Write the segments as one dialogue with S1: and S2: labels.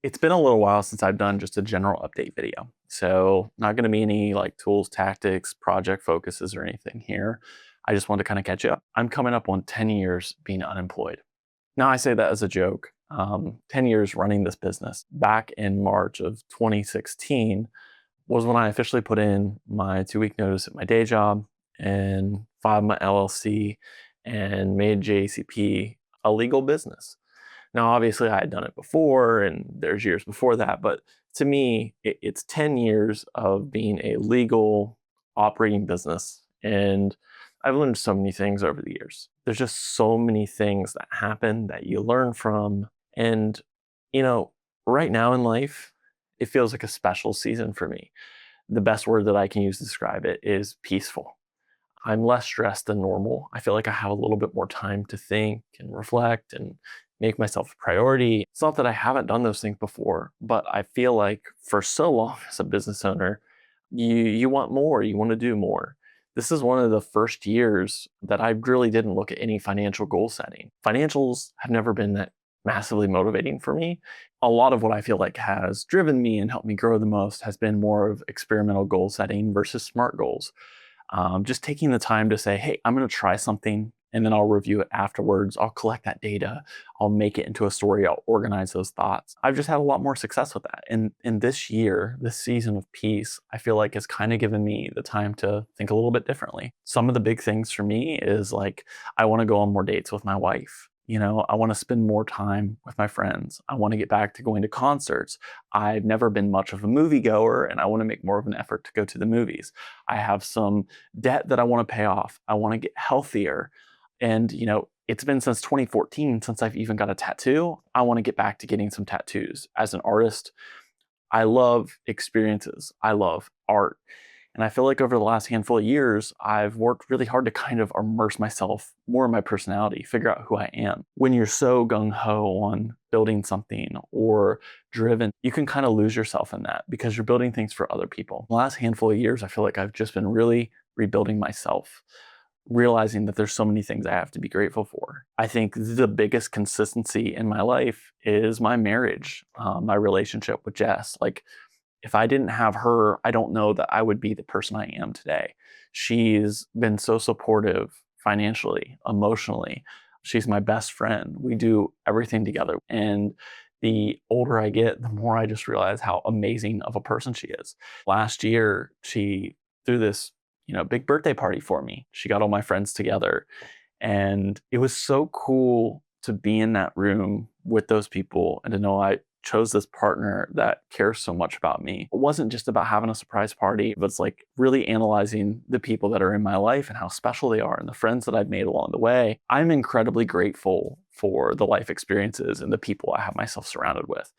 S1: It's been a little while since I've done just a general update video. So not going to be any like tools, tactics, project focuses or anything here. I just want to kind of catch up. I'm coming up on 10 years being unemployed. Now I say that as a joke. 10 years running this business. Back in March of 2016 was when I officially put in my 2-week notice at my day job and filed my LLC and made JECP a legal business. Now, obviously, I had done it before, and there's years before that, but to me, it's 10 years of being a legal operating business. And I've learned so many things over the years. There's just so many things that happen that you learn from. And, you know, right now in life, it feels like a special season for me. The best word that I can use to describe it is peaceful. I'm less stressed than normal. I feel like I have a little bit more time to think and reflect and make myself a priority. It's not that I haven't done those things before, but I feel like for so long as a business owner, you want more, you want to do more. This is one of the first years that I really didn't look at any financial goal setting. Financials have never been that massively motivating for me. A lot of what I feel like has driven me and helped me grow the most has been more of experimental goal setting versus SMART goals. Just taking the time to say, hey, I'm going to try something and then I'll review it afterwards. I'll collect that data. I'll make it into a story. I'll organize those thoughts. I've just had a lot more success with that. And in this year, this season of peace, I feel like has kind of given me the time to think a little bit differently. Some of the big things for me is like, I want to go on more dates with my wife. I want to spend more time with my friends. I want to get back to going to concerts. I've never been much of a moviegoer, and I want to make more of an effort to go to the movies. I have some debt that I want to pay off. I want to get healthier. And, it's been since 2014 since I've even got a tattoo. I want to get back to getting some tattoos. As an artist, I love experiences. I love art. And I feel like over the last handful of years, I've worked really hard to kind of immerse myself more in my personality, figure out who I am. When you're so gung-ho on building something or driven, you can kind of lose yourself in that because you're building things for other people. The last handful of years, I feel like I've just been really rebuilding myself, realizing that there's so many things I have to be grateful for. I think the biggest consistency in my life is my marriage, my relationship with Jess. Like, if I didn't have her, I don't know that I would be the person I am today. She's been so supportive financially, emotionally. She's my best friend. We do everything together. And the older I get, the more I just realize how amazing of a person she is. Last year, she threw this, big birthday party for me. She got all my friends together. And it was so cool to be in that room with those people and to know I chose this partner that cares so much about me. It wasn't just about having a surprise party, but it's like really analyzing the people that are in my life and how special they are and the friends that I've made along the way. I'm incredibly grateful for the life experiences and the people I have myself surrounded with.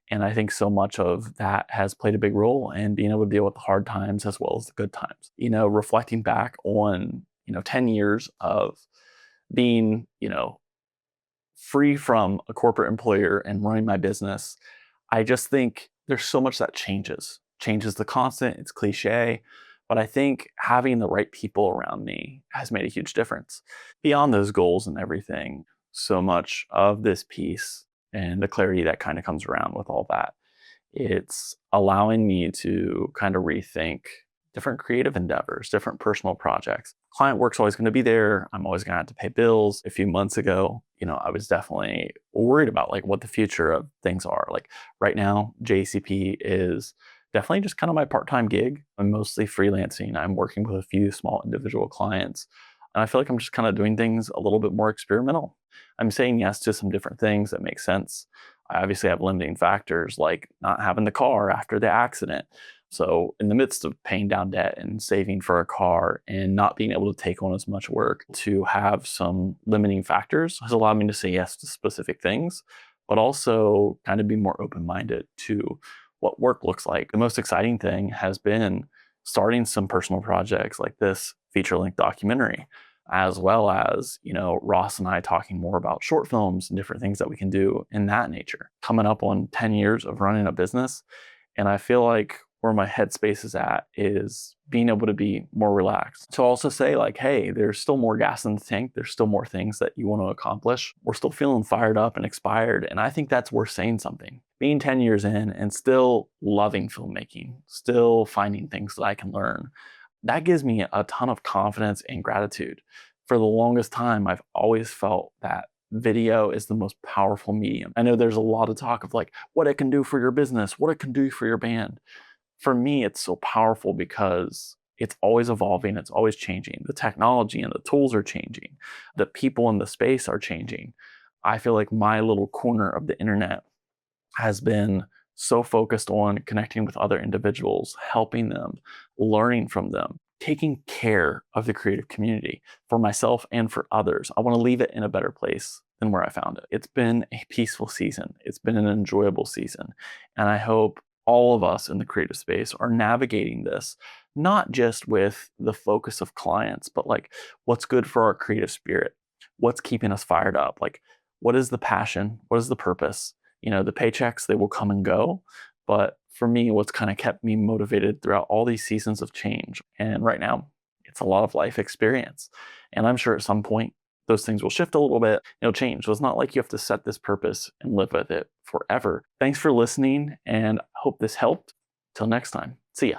S1: And I think so much of that has played a big role in being able to deal with the hard times as well as the good times. Reflecting back on, 10 years of being, free from a corporate employer and running my business, I just think there's so much that changes. Change is the constant, it's cliche, but I think having the right people around me has made a huge difference. Beyond those goals and everything, so much of this piece and the clarity that kind of comes around with all that, it's allowing me to kind of rethink different creative endeavors, different personal projects. Client work's always going to be there. I'm always going to have to pay bills. A few months ago, I was definitely worried about like what the future of things are. Like right now, JCP is definitely just kind of my part-time gig. I'm mostly freelancing. I'm working with a few small individual clients. And I feel like I'm just kind of doing things a little bit more experimental. I'm saying yes to some different things that make sense. I obviously have limiting factors like not having the car after the accident. So in the midst of paying down debt and saving for a car and not being able to take on as much work, to have some limiting factors has allowed me to say yes to specific things, but also kind of be more open-minded to what work looks like. The most exciting thing has been starting some personal projects like this feature-length documentary, as well as, Ross and I talking more about short films and different things that we can do in that nature. Coming up on 10 years of running a business, and I feel like where my headspace is at is being able to be more relaxed. To also say, like, hey, there's still more gas in the tank. There's still more things that you want to accomplish. We're still feeling fired up and expired. And I think that's worth saying something. Being 10 years in and still loving filmmaking, still finding things that I can learn, that gives me a ton of confidence and gratitude. For the longest time, I've always felt that video is the most powerful medium. I know there's a lot of talk of like what it can do for your business, what it can do for your band. For me, it's so powerful because it's always evolving, it's always changing. The technology and the tools are changing, the people in the space are changing. I feel like my little corner of the internet has been so focused on connecting with other individuals, helping them, learning from them, taking care of the creative community for myself and for others. I want to leave it in a better place than where I found it. It's been a peaceful season. It's been an enjoyable season. And I hope all of us in the creative space are navigating this, not just with the focus of clients, but like what's good for our creative spirit, what's keeping us fired up, like what is the passion, what is the purpose. The paychecks, they will come and go. But for me, what's kind of kept me motivated throughout all these seasons of change, and right now, it's a lot of life experience. And I'm sure at some point, those things will shift a little bit, it'll change. So it's not like you have to set this purpose and live with it forever. Thanks for listening, and I hope this helped. Till next time.